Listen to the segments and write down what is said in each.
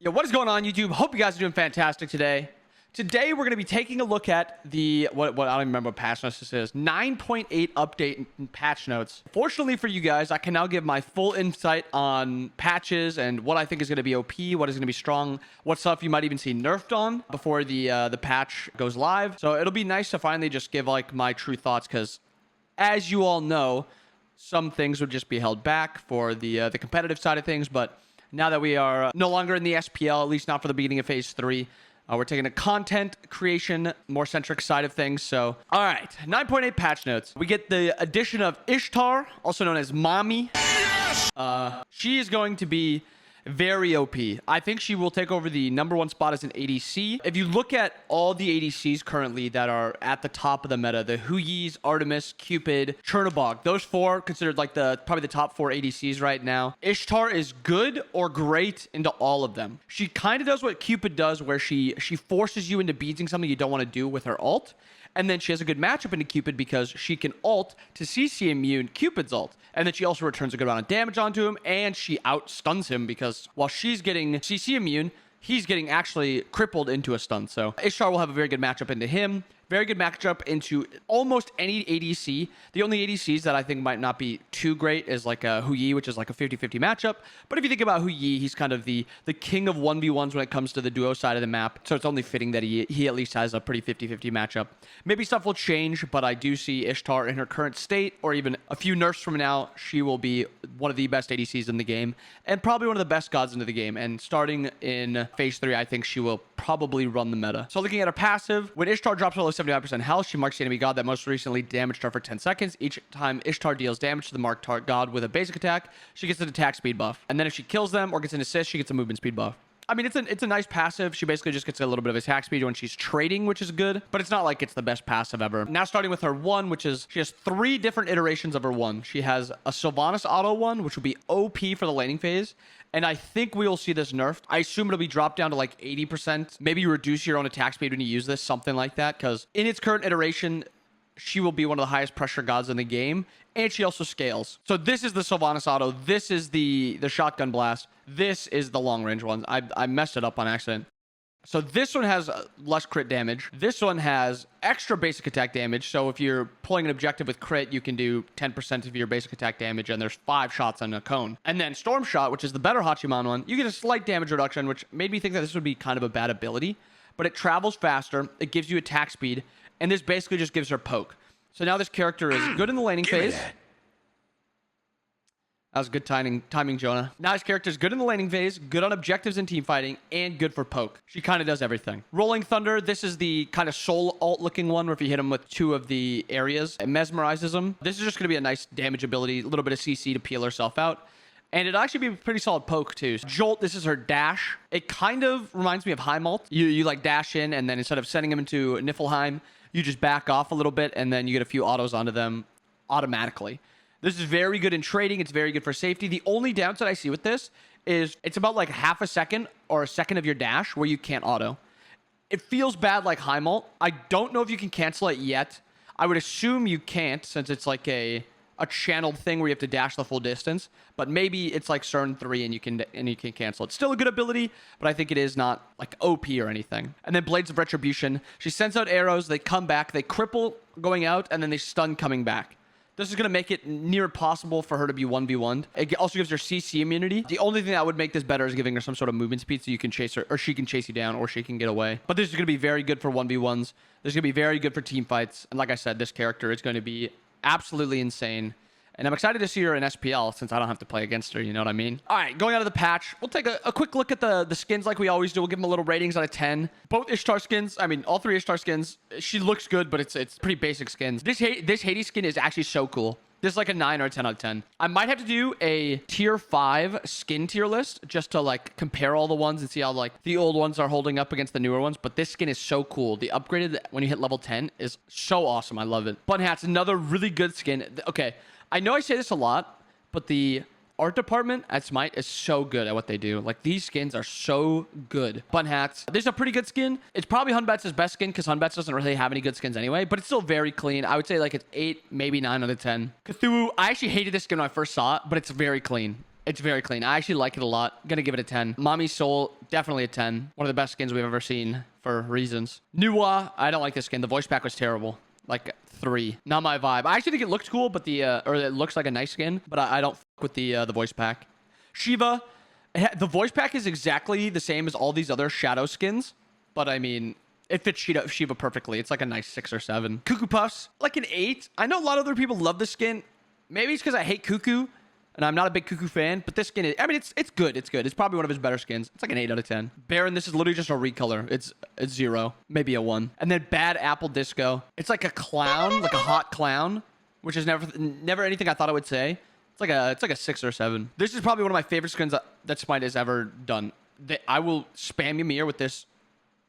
Yo, what is going on, YouTube? Hope you guys are doing fantastic today. Today, we're going to be taking a look at the, what I don't even remember what patch notes this is, 9.8 update and patch notes. Fortunately for you guys, I can now give my full insight on patches and what I think is going to be OP, what is going to be strong, what stuff you might even see nerfed on before the patch goes live. So it'll be nice to finally just give like my true thoughts, because as you all know, some things would just be held back for the competitive side of things, but now that we are no longer in the SPL, at least not for the beginning of Phase 3, we're taking a content creation, more centric side of things. So, all right, 9.8 patch notes. We get the addition of Ishtar, also known as Mommy. She is going to be very OP. I think she will take over the #1 spot as an ADC. If you look at all the ADCs currently that are at the top of the meta, the Huyis, Artemis, Cupid, Chernobog, those four considered like probably the top 4 ADCs right now. Ishtar is good or great into all of them. She kind of does what Cupid does, where she forces you into beating something you don't want to do with her ult. And then she has a good matchup into Cupid because she can ult to CC immune Cupid's ult. And then she also returns a good amount of damage onto him, and she outstuns him because while she's getting CC immune, he's getting actually crippled into a stun. So Ishtar will have a very good matchup into him. Very good matchup into almost any ADC. The only ADCs that I think might not be too great is like a Huyi, which is like a 50-50 matchup. But if you think about Huyi, he's kind of the king of 1v1s when it comes to the duo side of the map. So it's only fitting that he at least has a pretty 50-50 matchup. Maybe stuff will change, but I do see Ishtar in her current state, or even a few nerfs from now, she will be one of the best ADCs in the game, and probably one of the best gods into the game. And starting in Phase 3, I think she will probably run the meta. So looking at her passive, when Ishtar drops below 75% health, she marks the enemy god that most recently damaged her for 10 seconds. Each time Ishtar deals damage to the marked god with a basic attack, she gets an attack speed buff. And then if she kills them or gets an assist, she gets a movement speed buff. I mean, it's a nice passive. She basically just gets a little bit of attack speed when she's trading, which is good, but it's not like it's the best passive ever. Now starting with her 1, which is, she has 3 different iterations of her 1. She has a Sylvanas auto 1, which will be OP for the laning phase. And I think we will see this nerfed. I assume it'll be dropped down to like 80%. Maybe you reduce your own attack speed when you use this, something like that. Because in its current iteration, she will be one of the highest pressure gods in the game. And she also scales. So this is the Sylvanas auto. This is the shotgun blast. This is the long range one. I messed it up on accident. So this one has less crit damage. This one has extra basic attack damage. So if you're pulling an objective with crit, you can do 10% of your basic attack damage, and there's 5 shots on a cone. And then Storm Shot, which is the better Hachiman one, you get a slight damage reduction, which made me think that this would be kind of a bad ability. But it travels faster, it gives you attack speed, and this basically just gives her poke. So now this character is good in the laning phase. That was good timing, Jonah. Now his character is good in the laning phase, good on objectives and team fighting, and good for poke. She kind of does everything. Rolling Thunder, this is the kind of soul alt looking one where if you hit him with 2 of the areas, it mesmerizes him. This is just going to be a nice damage ability, a little bit of CC to peel herself out. And it'll actually be a pretty solid poke too. Jolt, this is her dash. It kind of reminds me of Heimalt. You like dash in, and then instead of sending him into Niflheim, you just back off a little bit, and then you get a few autos onto them automatically. This is very good in trading. It's very good for safety. The only downside I see with this is it's about like half a second or a second of your dash where you can't auto. It feels bad like Heimalt. I don't know if you can cancel it yet. I would assume you can't, since it's like a channeled thing where you have to dash the full distance. But maybe it's like CERN 3 and you can cancel it. Still a good ability, but I think it is not like OP or anything. And then Blades of Retribution. She sends out arrows, they come back, they cripple going out, and then they stun coming back. This is going to make it near impossible for her to be 1v1'd. It also gives her CC immunity. The only thing that would make this better is giving her some sort of movement speed so you can chase her, or she can chase you down, or she can get away. But this is going to be very good for 1v1s. This is going to be very good for team fights. And like I said, this character is going to be absolutely insane. And I'm excited to see her in SPL since I don't have to play against her, you know what I mean? All right, going out of the patch, we'll take a quick look at the skins like we always do. We'll give them a little ratings out of 10. Both Ishtar skins, I mean, all 3 Ishtar skins, she looks good, but it's pretty basic skins. This Hades skin is actually so cool. This is like a 9 or a 10 out of 10. I might have to do a tier 5 skin tier list just to like compare all the ones and see how like the old ones are holding up against the newer ones. But this skin is so cool. The upgraded when you hit level 10 is so awesome. I love it. Button Hat's another really good skin. Okay, I know I say this a lot, but the art department at Smite is so good at what they do. Like, these skins are so good. Bun hats. This is a pretty good skin. It's probably Hunbats' best skin because Hunbats doesn't really have any good skins anyway, but it's still very clean. I would say like it's 8, maybe 9 out of 10. Cthulhu, I actually hated this skin when I first saw it, but it's very clean. It's very clean. I actually like it a lot. Gonna give it a 10. Mommy's Soul, definitely a 10. One of the best skins we've ever seen for reasons. Nuwa, I don't like this skin. The voice pack was terrible. Like 3. Not my vibe. I actually think it looks cool, but or it looks like a nice skin, but I don't fuck with the voice pack. Shiva, the voice pack is exactly the same as all these other shadow skins, but I mean, it fits Shiva perfectly. It's like a nice 6 or 7. Cuckoo Puffs, like an 8. I know a lot of other people love this skin. Maybe it's because I hate Cuckoo, and I'm not a big Cuckoo fan, but this skin is, I mean, it's good. It's good. It's probably one of his better skins. It's like an 8 out of 10. Baron, this is literally just a recolor. It's 0, maybe a 1. And then Bad Apple Disco. It's like a clown, like a hot clown, which is never anything I thought I would say. It's like a 6 or 7. This is probably one of my favorite skins that Smite has ever done. I will spam Ymir with this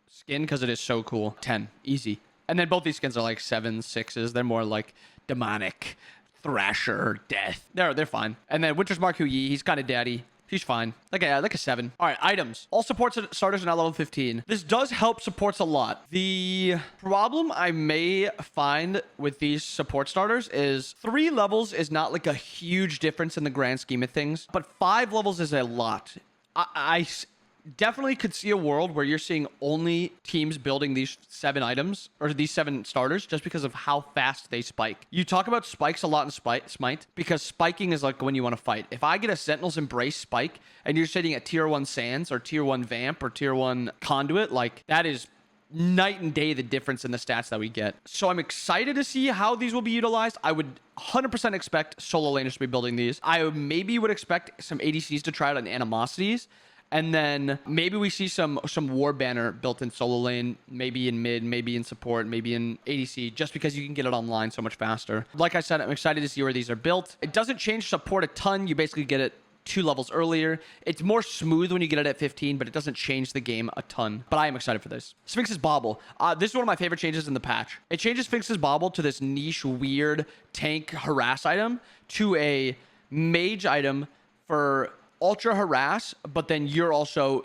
skin because it is so cool. 10, easy. And then both these skins are like 7s, 6s. They're more like demonic. Thrasher, Death. They're fine. And then Winter's Mark Hu Yi, he's kind of daddy. He's fine. Like a 7. All right, items. All supports starters are now level 15. This does help supports a lot. The problem I may find with these support starters is 3 levels is not like a huge difference in the grand scheme of things, but 5 levels is a lot. I definitely could see a world where you're seeing only teams building these 7 items or these 7 starters just because of how fast they spike. You talk about spikes a lot in Smite because spiking is like when you want to fight. If I get a Sentinel's Embrace spike and you're sitting at tier 1 Sands or tier 1 Vamp or tier 1 Conduit, like that is night and day the difference in the stats that we get. So I'm excited to see how these will be utilized. I would 100% expect solo laners to be building these. I maybe would expect some ADCs to try out on Animosities. And then maybe we see some war banner built in solo lane, maybe in mid, maybe in support, maybe in ADC, just because you can get it online so much faster. Like I said, I'm excited to see where these are built. It doesn't change support a ton. You basically get it 2 levels earlier. It's more smooth when you get it at 15, but it doesn't change the game a ton. But I am excited for this. Sphinx's Bauble. This is one of my favorite changes in the patch. It changes Sphinx's Bauble to this niche, weird tank harass item to a mage item for ultra harass, but then you're also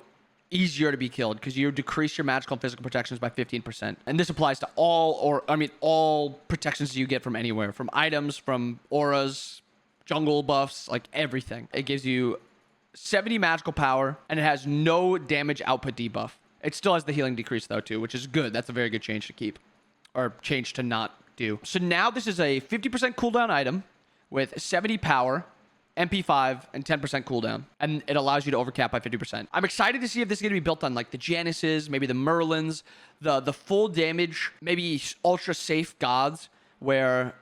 easier to be killed because you decrease your magical and physical protections by 15%. And this applies to all protections you get from anywhere, from items, from auras, jungle buffs, like everything. It gives you 70 magical power and it has no damage output debuff. It still has the healing decrease though too, which is good. That's a very good change to keep, or change to not do. So now this is a 50% cooldown item with 70 power, MP5, and 10% cooldown. And it allows you to overcap by 50%. I'm excited to see if this is going to be built on like the Janices, maybe the Merlins, the full damage, maybe ultra safe gods where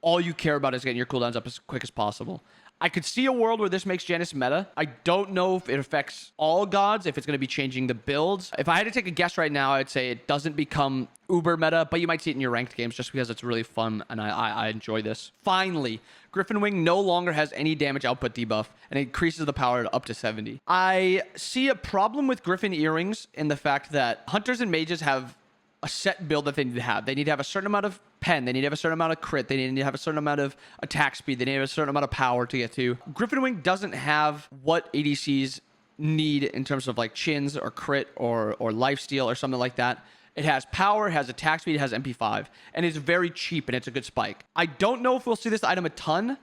all you care about is getting your cooldowns up as quick as possible. I could see a world where this makes Janus meta. I don't know if it affects all gods, if it's going to be changing the builds. If I had to take a guess right now, I'd say it doesn't become uber meta, but you might see it in your ranked games just because it's really fun and I enjoy this. Finally, Griffin Wing no longer has any damage output debuff and it increases the power up to 70. I see a problem with Griffin earrings in the fact that hunters and mages have a set build that they need to have. They need to have a certain amount of pen. They need to have a certain amount of crit. They need to have a certain amount of attack speed. They need to have a certain amount of power to get to. Griffin Wing doesn't have what ADCs need in terms of like chins or crit or lifesteal or something like that. It has power, it has attack speed, it has MP5, and it's very cheap and it's a good spike. I don't know if we'll see this item a ton.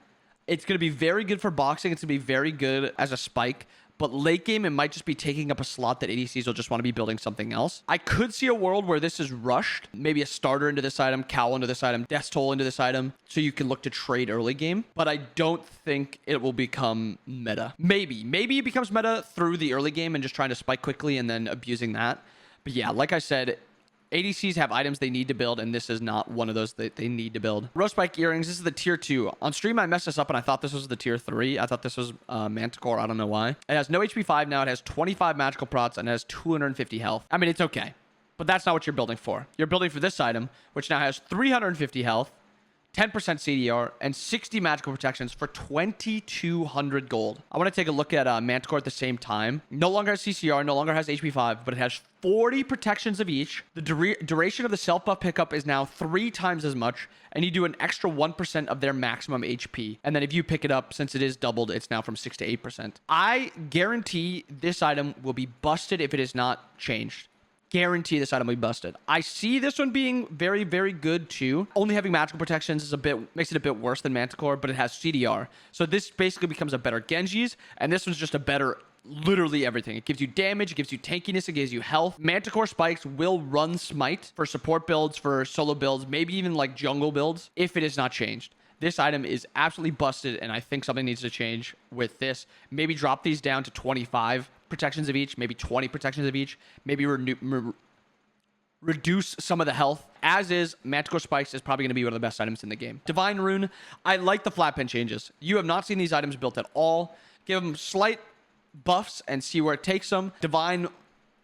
It's going to be very good for boxing. It's going to be very good as a spike. But late game, it might just be taking up a slot that ADCs will just want to be building something else. I could see a world where this is rushed. Maybe a starter into this item, Cowl into this item, Death Toll into this item, so you can look to trade early game. But I don't think it will become meta. Maybe it becomes meta through the early game and just trying to spike quickly and then abusing that. But yeah, like I said, ADCs have items they need to build, and this is not one of those that they need to build. Rose Spike Earrings, this is the tier 2. On stream, I messed this up, and I thought this was the tier 3. I thought this was Manticore. I don't know why. It has no HP 5 now. It has 25 magical prots, and it has 250 health. I mean, it's okay, but that's not what you're building for. You're building for this item, which now has 350 health, 10% CDR, and 60 magical protections for 2,200 gold. I want to take a look at Manticore at the same time. No longer has CCR, no longer has HP 5, but it has 40 protections of each. The duration of the self-buff pickup is now 3 times as much, and you do an extra 1% of their maximum HP. And then if you pick it up, since it is doubled, it's now from 6 to 8%. I guarantee this item will be busted if it is not changed. guarantee this item will be busted. I see this one being very, very good too. Only having magical protections is makes it a bit worse than Manticore, but it has CDR. So this basically becomes a better Genji's, and this one's just a better literally everything. It gives you damage, it gives you tankiness, it gives you health. Manticore spikes will run Smite for support builds, for solo builds, maybe even like jungle builds, if it is not changed. This item is absolutely busted, and I think something needs to change with this. Maybe drop these down to 25 protections of each, maybe 20 protections of each, maybe reduce some of the health. As is, Manticore Spikes is probably going to be one of the best items in the game. Divine Rune, I like the flat pen changes. You have not seen these items built at all. Give them slight buffs and see where it takes them. Divine,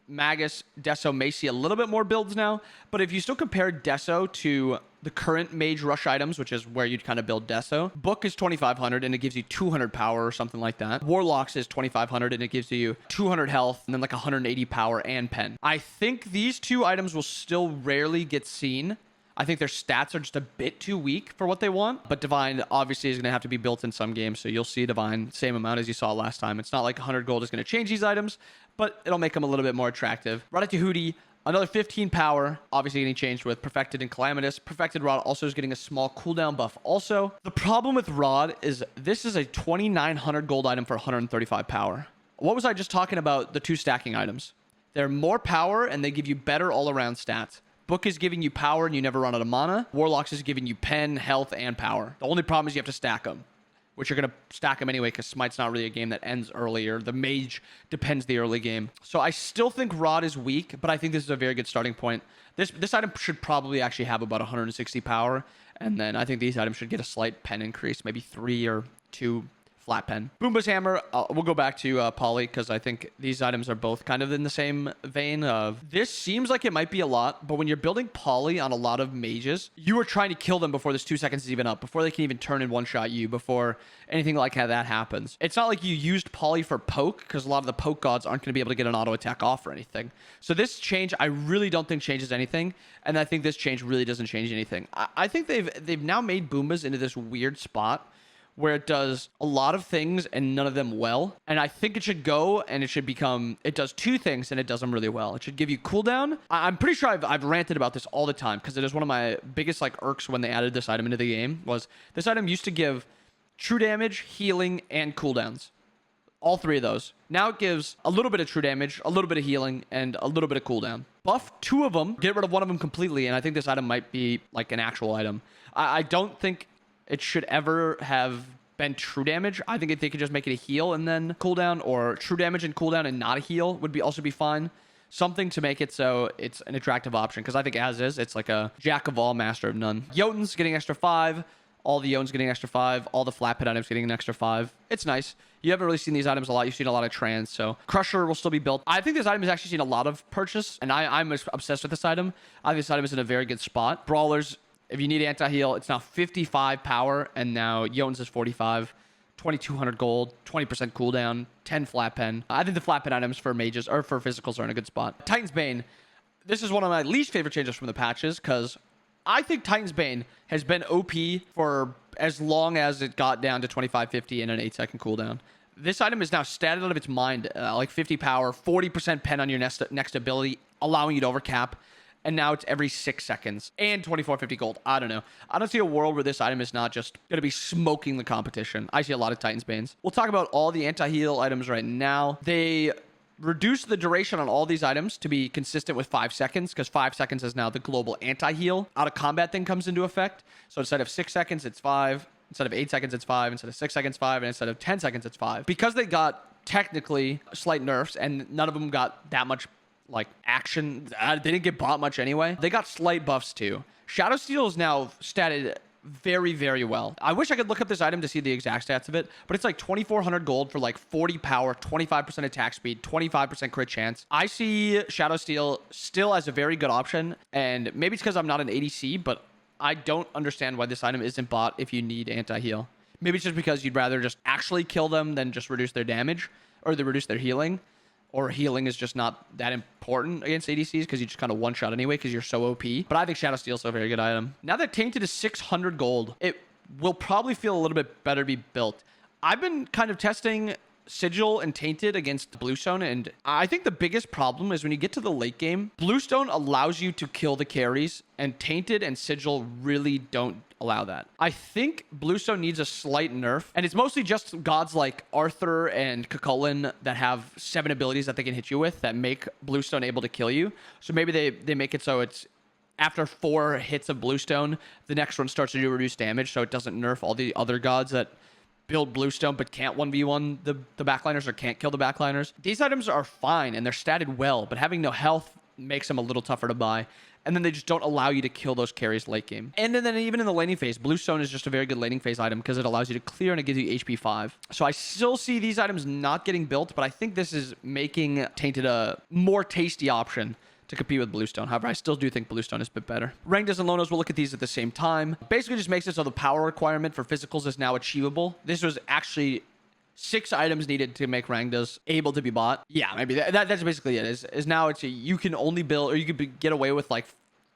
Magus, Deso may see a little bit more builds now, but if you still compare Deso to the current Mage Rush items, which is where you'd kind of build Deso, Book is 2,500 and it gives you 200 power or something like that. Warlocks is 2,500 and it gives you 200 health and then like 180 power and pen. I think these two items will still rarely get seen. I think their stats are just a bit too weak for what they want, but Divine obviously is going to have to be built in some games, so you'll see Divine same amount as you saw last time. It's not like 100 gold is going to change these items, but it'll make them a little bit more attractive. Ratatouille, another 15 power, obviously getting changed with Perfected and Calamitous. Perfected Rod also is getting a small cooldown buff also. The problem with Rod is this is a 2,900 gold item for 135 power. What was I just talking about? The two stacking items. They're more power and they give you better all-around stats. Book is giving you power and you never run out of mana. Warlocks is giving you pen, health, and power. The only problem is you have to stack them, which you're going to stack them anyway because Smite's not really a game that ends earlier. The Mage depends the early game. So I still think Rod is weak, but I think this is a very good starting point. This item should probably actually have about 160 power, and then I think these items should get a slight pen increase, maybe 3 or 2 flat pen. Boomba's Hammer, we'll go back to Poly because I think these items are both kind of in the same vein of this seems like it might be a lot, but when you're building Poly on a lot of mages, you are trying to kill them before this 2 seconds is even up, before they can even turn and one-shot you, before anything like that happens. It's not like you used Poly for poke because a lot of the poke gods aren't going to be able to get an auto attack off or anything. So this change, I really don't think changes anything, and I think this change really doesn't change anything. I think they've now made Boombas into this weird spot where it does a lot of things and none of them well. And I think it should go and it should become, it does 2 things and it does them really well. It should give you cooldown. I'm pretty sure I've ranted about this all the time because it is one of my biggest like irks when they added this item into the game. Was this item used to give true damage, healing, and cooldowns. All 3 of those. Now it gives a little bit of true damage, a little bit of healing, and a little bit of cooldown. Buff 2 of them, get rid of 1 of them completely, and I think this item might be like an actual item. I don't think it should ever have been true damage. I think if they could just make it a heal and then cooldown, or true damage and cooldown and not a heal would also be fine. Something to make it so it's an attractive option, because I think as is, it's like a jack of all, master of none. Jotun's getting extra 5. All the Jotuns getting extra 5. All the flat pit items getting an extra 5. It's nice. You haven't really seen these items a lot. You've seen a lot of trans, so Crusher will still be built. I think this item has actually seen a lot of purchase, and I'm obsessed with this item. I think this item is in a very good spot. Brawlers, if you need anti-heal, it's now 55 power, and now Jotun's is 45. 2,200 gold, 20% cooldown, 10 flat pen. I think the flat pen items for mages or for physicals are in a good spot. Titan's Bane. This is one of my least favorite changes from the patches because I think Titan's Bane has been OP for as long as it got down to 2550 and an 8-second cooldown. This item is now statted out of its mind, like 50 power, 40% pen on your next ability, allowing you to overcap. And now it's every 6 seconds and 2450 gold. I don't know. I don't see a world where this item is not just going to be smoking the competition. I see a lot of Titan's Banes. We'll talk about all the anti-heal items right now. They reduce the duration on all these items to be consistent with 5 seconds, because 5 seconds is now the global anti-heal. Out of combat thing comes into effect. So instead of 6 seconds, it's 5. Instead of 8 seconds, it's 5. Instead of 6 seconds, 5. And instead of 10 seconds, it's 5. Because they got technically slight nerfs and none of them got that much like action. They didn't get bought much anyway. They got slight buffs too. Shadow Steel is now statted very, very well. I wish I could look up this item to see the exact stats of it, but it's like 2,400 gold for like 40 power, 25% attack speed, 25% crit chance. I see Shadow Steel still as a very good option, and maybe it's because I'm not an ADC, but I don't understand why this item isn't bought if you need anti-heal. Maybe it's just because you'd rather just actually kill them than just reduce their damage, or they reduce their healing. Or healing is just not that important against ADCs because you just kind of one-shot anyway because you're so OP. But I think Shadow Steel is a very good item. Now that Tainted is 600 gold, it will probably feel a little bit better to be built. I've been kind of testing Sigil and Tainted against Bluestone, and I think the biggest problem is when you get to the late game, Bluestone allows you to kill the carries, and Tainted and Sigil really don't allow that. I think Bluestone needs a slight nerf, and it's mostly just gods like Arthur and Cucullin that have 7 abilities that they can hit you with that make Bluestone able to kill you. So maybe they make it so it's after 4 hits of Bluestone, the next one starts to do reduced damage, so it doesn't nerf all the other gods that build Bluestone but can't 1v1 the backliners or can't kill the backliners. These items are fine and they're statted well, but having no health makes them a little tougher to buy. And then they just don't allow you to kill those carries late game. And then even in the laning phase, Bluestone is just a very good laning phase item because it allows you to clear and it gives you HP 5. So I still see these items not getting built, but I think this is making Tainted a more tasty option to compete with Bluestone. However, I still do think Bluestone is a bit better. Rangdas and Lonos, we'll look at these at the same time. Basically just makes it so the power requirement for physicals is now achievable. This was actually 6 items needed to make Rangdas able to be bought. Yeah, maybe that's basically it. Is now it's you can only build, or you could get away with like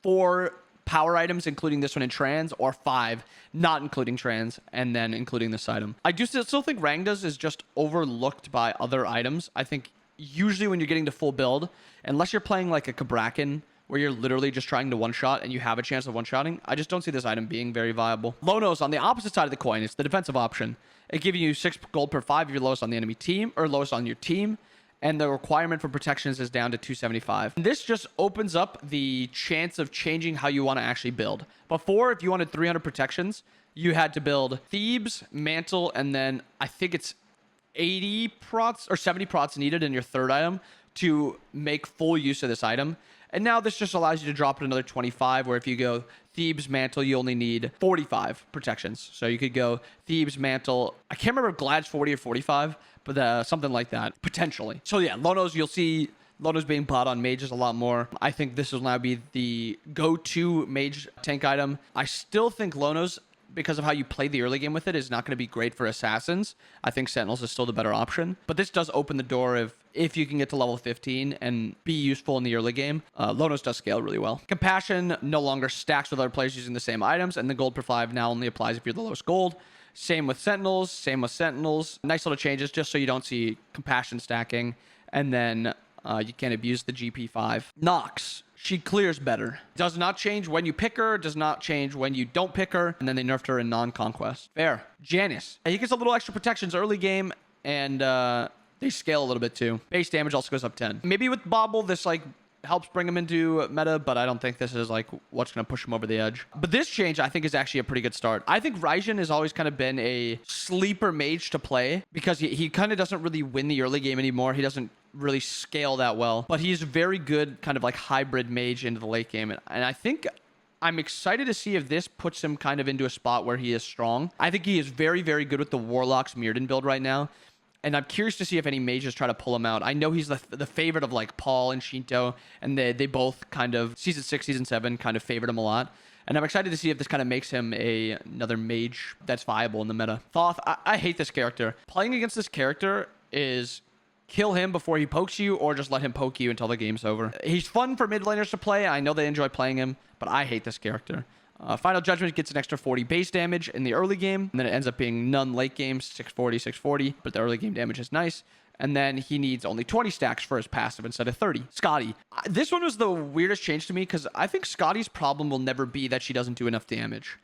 4 power items, including this one in trans, or 5, not including trans, and then including this item. I do still think Rangdas is just overlooked by other items. I think usually when you're getting to full build, unless you're playing like a Kabrakan, where you're literally just trying to one-shot and you have a chance of one-shotting, I just don't see this item being very viable. Lonos, on the opposite side of the coin, it's the defensive option. It gives you 6 gold per 5 if you're lowest on the enemy team, or lowest on your team, and the requirement for protections is down to 275. This just opens up the chance of changing how you want to actually build. Before, if you wanted 300 protections, you had to build Thebes, Mantle, and then I think it's 80 prots or 70 prots needed in your third item to make full use of this item. And now this just allows you to drop it another 25, where if you go Thebes, Mantle, you only need 45 protections. So you could go Thebes, Mantle. I can't remember if Glad's 40 or 45, but something like that, potentially. So yeah, Lonos, you'll see Lonos being bought on mages a lot more. I think this will now be the go-to mage tank item. I still think Lonos, because of how you play the early game with it, is not going to be great for assassins. I think Sentinels is still the better option. But this does open the door if you can get to level 15 and be useful in the early game. Lonos does scale really well. Compassion no longer stacks with other players using the same items, and the gold per 5 now only applies if you're the lowest gold. Same with Sentinels. Nice little changes just so you don't see Compassion stacking. And then you can't abuse the GP5. Nox. She clears better. Does not change when you pick her. Does not change when you don't pick her. And then they nerfed her in non-conquest. Fair. Janice. He gets a little extra protections early game. And they scale a little bit too. Base damage also goes up 10. Maybe with Bobble, this like helps bring him into meta, but I don't think this is like what's going to push him over the edge. But this change, I think, is actually a pretty good start. I think Raijin has always kind of been a sleeper mage to play because he kind of doesn't really win the early game anymore. He doesn't really scale that well, but he's very good kind of like hybrid mage into the late game. And I think I'm excited to see if this puts him kind of into a spot where he is strong. I think he is very, very good with the Warlock's Mirrodin build right now. And I'm curious to see if any mages try to pull him out. I know he's the favorite of like Paul and Shinto, and they both kind of, Season 6, Season 7, kind of favored him a lot. And I'm excited to see if this kind of makes him another mage that's viable in the meta. Thoth, I hate this character. Playing against this character is kill him before he pokes you, or just let him poke you until the game's over. He's fun for mid laners to play. I know they enjoy playing him, but I hate this character. Final Judgment gets an extra 40 base damage in the early game, and then it ends up being none late game, 640, 640, but the early game damage is nice. And then he needs only 20 stacks for his passive instead of 30. Scotty. This one was the weirdest change to me because I think Scotty's problem will never be that she doesn't do enough damage.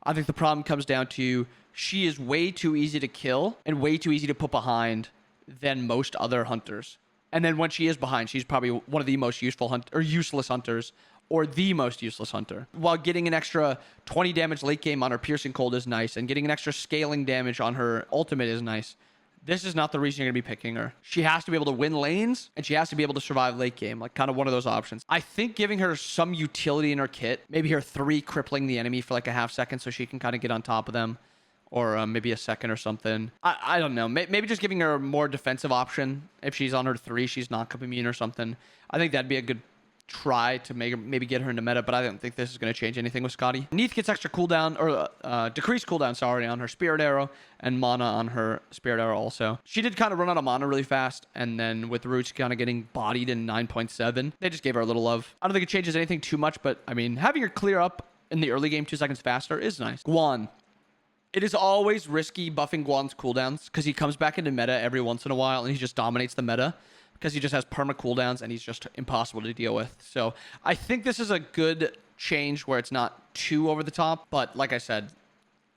I think the problem comes down to she is way too easy to kill and way too easy to put behind than most other hunters. And then when she is behind, she's probably one of the most useful useless hunters, or the most useless hunter. While getting an extra 20 damage late game on her Piercing Cold is nice, and getting an extra scaling damage on her ultimate is nice, this is not the reason you're going to be picking her. She has to be able to win lanes, and she has to be able to survive late game, like kind of one of those options. I think giving her some utility in her kit, maybe her 3 crippling the enemy for like a half second so she can kind of get on top of them, or maybe a second or something. I don't know. Maybe just giving her a more defensive option. If she's on her 3, she's knock-up immune or something. I think that'd be a good try to maybe get her into meta, but I don't think this is going to change anything with Scotty. Neith gets extra cooldown, or decreased cooldown, sorry, on her Spirit Arrow, and mana on her Spirit Arrow also. She did kind of run out of mana really fast, and then with Roots kind of getting bodied in 9.7, they just gave her a little love. I don't think it changes anything too much, but I mean, having her clear up in the early game 2 seconds faster is nice. Guan. It is always risky buffing Guan's cooldowns because he comes back into meta every once in a while and he just dominates the meta because he just has perma cooldowns and he's just impossible to deal with. So I think this is a good change where it's not too over the top, but like I said,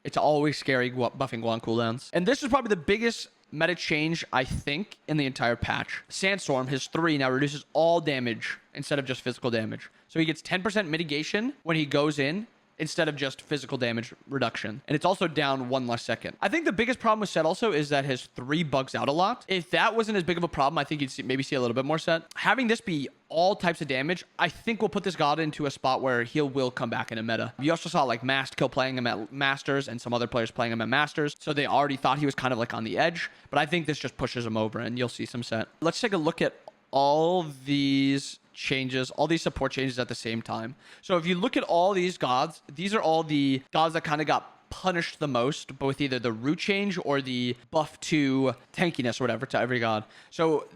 it's always scary buffing Guan cooldowns. And this is probably the biggest meta change, I think, in the entire patch. Sandstorm, his 3, now reduces all damage instead of just physical damage. So he gets 10% mitigation when he goes in instead of just physical damage reduction. And it's also down 1 less second. I think the biggest problem with Set also is that his 3 bugs out a lot. If that wasn't as big of a problem, I think you'd maybe see a little bit more Set. Having this be all types of damage, I think will put this god into a spot where he will come back in a meta. You also saw like Mastkill playing him at Masters and some other players playing him at Masters. So they already thought he was kind of like on the edge. But I think this just pushes him over and you'll see some Set. Let's take a look at all these changes, all these support changes at the same time. So if you look at all these gods, these are all the gods that kind of got punished the most, both either the root change or the buff to tankiness or whatever to every god. So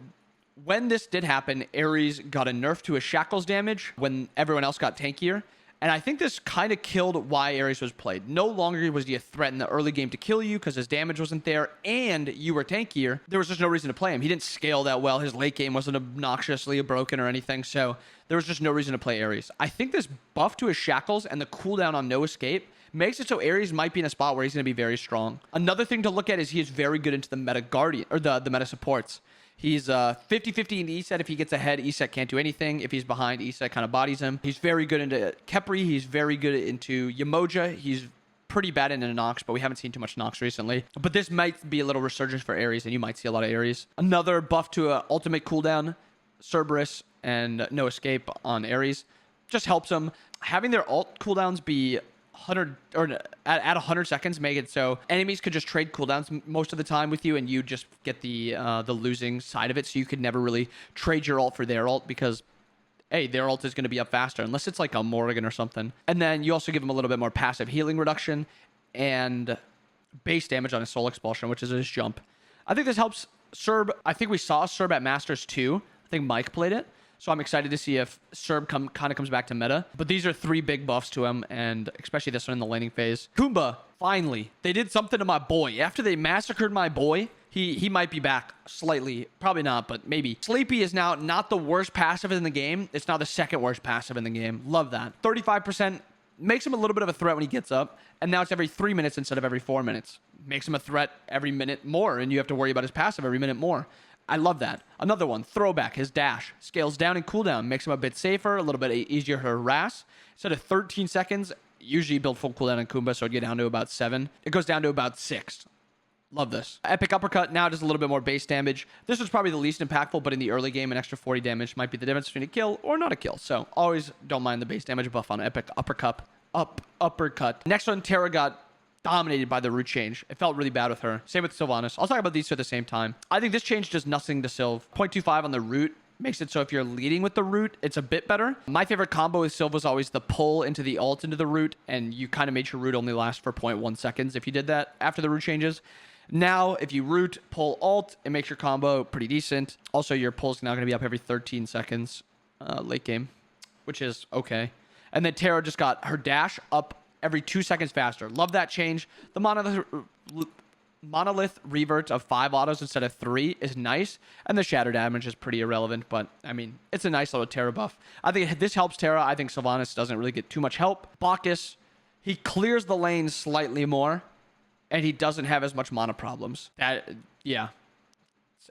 when this did happen, Ares got a nerf to his shackles damage when everyone else got tankier. And I think this kind of killed why Ares was played. No longer was he a threat in the early game to kill you because his damage wasn't there and you were tankier. There was just no reason to play him. He didn't scale that well. His late game wasn't obnoxiously broken or anything. So there was just no reason to play Ares. I think this buff to his shackles and the cooldown on no escape makes it so Ares might be in a spot where he's going to be very strong. Another thing to look at is he is very good into the meta guardian or the meta supports. He's 50-50 in ESET. If he gets ahead, ESET can't do anything. If he's behind, ESET kind of bodies him. He's very good into Khepri. He's very good into Yemoja. He's pretty bad into Nox, but we haven't seen too much Nox recently. But this might be a little resurgence for Ares, and you might see a lot of Ares. Another buff to an ultimate cooldown, Cerberus and No Escape on Ares. Just helps him. Having their ult cooldowns be 100 or at 100 seconds make it so enemies could just trade cooldowns most of the time with you and you just get the losing side of it, so you could never really trade your ult for their ult because hey, their ult is going to be up faster unless it's like a Morrigan or something. And then you also give them a little bit more passive healing reduction and base damage on his soul expulsion, which is his jump. I think this helps Serb. I think we saw Serb at Masters too. I think Mike played it. So I'm excited to see if Serb kind of comes back to meta. But these are 3 big buffs to him, and especially this one in the laning phase. Kumba, finally. They did something to my boy. After they massacred my boy, he might be back slightly. Probably not, but maybe. Sleepy is now not the worst passive in the game. It's now the 2nd worst passive in the game. Love that. 35% makes him a little bit of a threat when he gets up. And now it's every 3 minutes instead of every 4 minutes. Makes him a threat every minute more, and you have to worry about his passive every minute more. I love that. Another one, Throwback, his dash. Scales down in cooldown. Makes him a bit safer, a little bit easier to harass. Instead of 13 seconds, usually you build full cooldown in Kumba, so it'd get down to about 7. It goes down to about 6. Love this. Epic Uppercut now does a little bit more base damage. This was probably the least impactful, but in the early game, an extra 40 damage might be the difference between a kill or not a kill. So always don't mind the base damage buff on Epic Uppercut. Next one, Terra got dominated by the root change. It felt really bad with her. Same with Sylvanas. I'll talk about these two at the same time. I think this change does nothing to Sylv. 0.25 on the root makes it so if you're leading with the root, it's a bit better. My favorite combo with Sylv was always the pull into the ult into the root, and you kind of made your root only last for 0.1 seconds if you did that after the root changes. Now, if you root, pull, ult, it makes your combo pretty decent. Also, your pull's now going to be up every 13 seconds late game, which is okay. And then Terra just got her dash up every 2 seconds faster. Love that change. The monolith revert of 5 autos instead of 3 is nice. And the shatter damage is pretty irrelevant, but I mean, it's a nice little Terra buff. I think this helps Terra. I think Sylvanas doesn't really get too much help. Bacchus, he clears the lane slightly more, and he doesn't have as much mana problems. Yeah.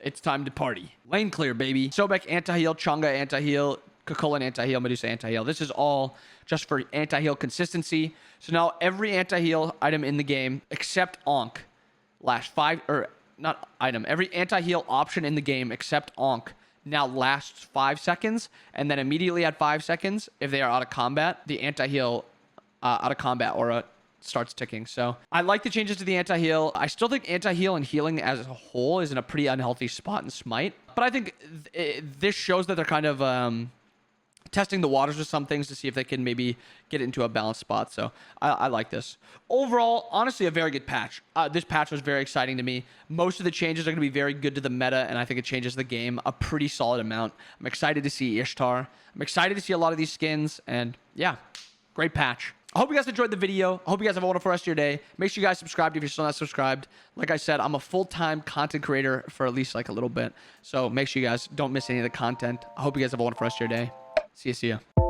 It's time to party. Lane clear, baby. Sobek anti-heal, Chunga anti-heal, Kukulkan anti-heal, Medusa anti-heal. This is all just for anti-heal consistency. So now every anti-heal item in the game, except Ankh, lasts 5, or not item, every anti-heal option in the game except Ankh now lasts 5 seconds, and then immediately at 5 seconds, if they are out of combat, the anti-heal out of combat aura starts ticking. So I like the changes to the anti-heal. I still think anti-heal and healing as a whole is in a pretty unhealthy spot in Smite, but I think this shows that they're kind of testing the waters with some things to see if they can maybe get it into a balanced spot. So I like this. Overall, honestly, a very good patch. This patch was very exciting to me. Most of the changes are going to be very good to the meta, and I think it changes the game a pretty solid amount. I'm excited to see Ishtar. I'm excited to see a lot of these skins, and yeah, great patch. I hope you guys enjoyed the video. I hope you guys have a wonderful rest of your day. Make sure you guys subscribe if you're still not subscribed. Like I said, I'm a full-time content creator for at least like a little bit. So make sure you guys don't miss any of the content. I hope you guys have a wonderful rest of your day. See ya.